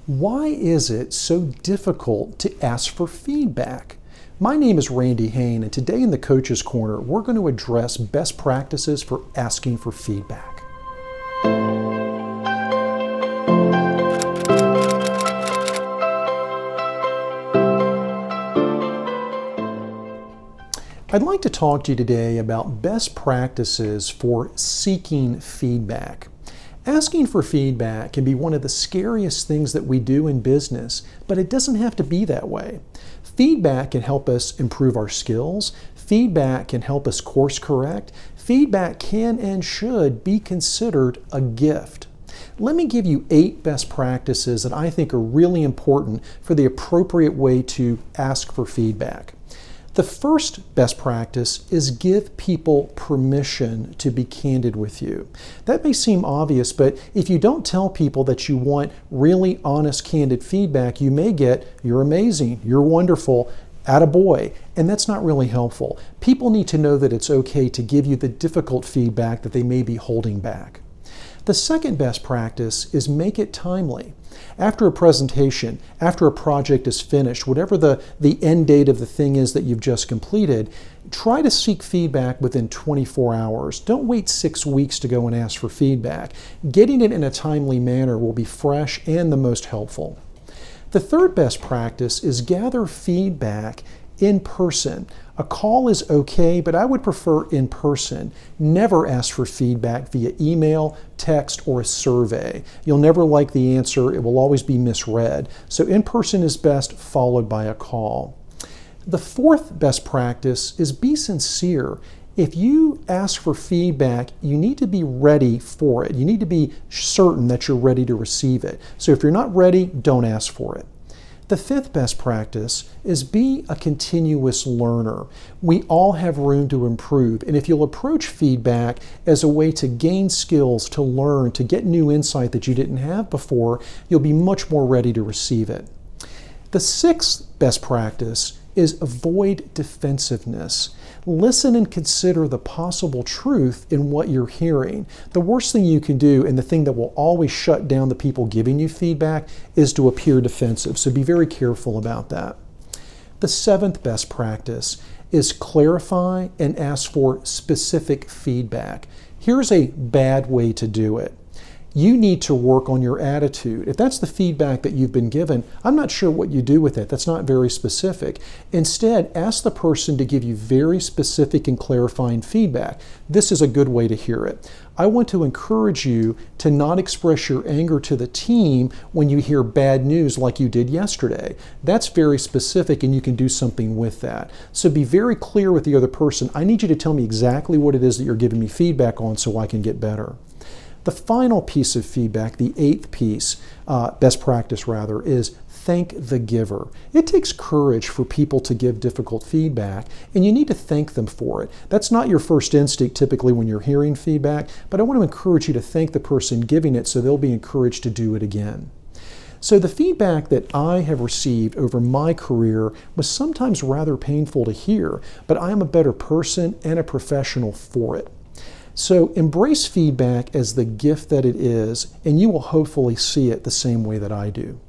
Why is it so difficult to ask for feedback? My name is Randy Hain, and today in the Coach's Corner, we're going to address best practices for asking for feedback. I'd like to talk to you today about best practices for seeking feedback. Asking for feedback can be one of the scariest things that we do in business, but it doesn't have to be that way. Feedback can help us improve our skills. Feedback can help us course correct. Feedback can and should be considered a gift. Let me give you 8 best practices that I think are really important for the appropriate way to ask for feedback. The first best practice is give people permission to be candid with you. That may seem obvious, but if you don't tell people that you want really honest, candid feedback, you may get, "You're amazing, you're wonderful, attaboy," and that's not really helpful. People need to know that it's okay to give you the difficult feedback that they may be holding back. The second best practice is make it timely. After a presentation, after a project is finished, whatever the end date of the thing is that you've just completed, try to seek feedback within 24 hours. Don't wait 6 weeks to go and ask for feedback. Getting it in a timely manner will be fresh and the most helpful. The third best practice is gather feedback in person. A call is okay, but I would prefer in person. Never ask for feedback via email, text, or a survey. You'll never like the answer. It will always be misread. So in person is best, followed by a call. The fourth best practice is be sincere. If you ask for feedback, you need to be ready for it. You need to be certain that you're ready to receive it. So if you're not ready, don't ask for it. The fifth best practice is be a continuous learner. We all have room to improve, and if you'll approach feedback as a way to gain skills, to learn, to get new insight that you didn't have before, you'll be much more ready to receive it. The sixth best practice is avoid defensiveness. Listen and consider the possible truth in what you're hearing. The worst thing you can do, and the thing that will always shut down the people giving you feedback, is to appear defensive. So be very careful about that. The seventh best practice is clarify and ask for specific feedback. Here's a bad way to do it. You need to work on your attitude. If that's the feedback that you've been given, I'm not sure what you do with it. That's not very specific. Instead, ask the person to give you very specific and clarifying feedback. This is a good way to hear it. I want to encourage you to not express your anger to the team when you hear bad news like you did yesterday. That's very specific, and you can do something with that. So be very clear with the other person. I need you to tell me exactly what it is that you're giving me feedback on so I can get better. The final piece of feedback, the eighth piece, best practice rather, is thank the giver. It takes courage for people to give difficult feedback, and you need to thank them for it. That's not your first instinct typically when you're hearing feedback, but I want to encourage you to thank the person giving it so they'll be encouraged to do it again. So the feedback that I have received over my career was sometimes rather painful to hear, but I am a better person and a professional for it. So embrace feedback as the gift that it is, and you will hopefully see it the same way that I do.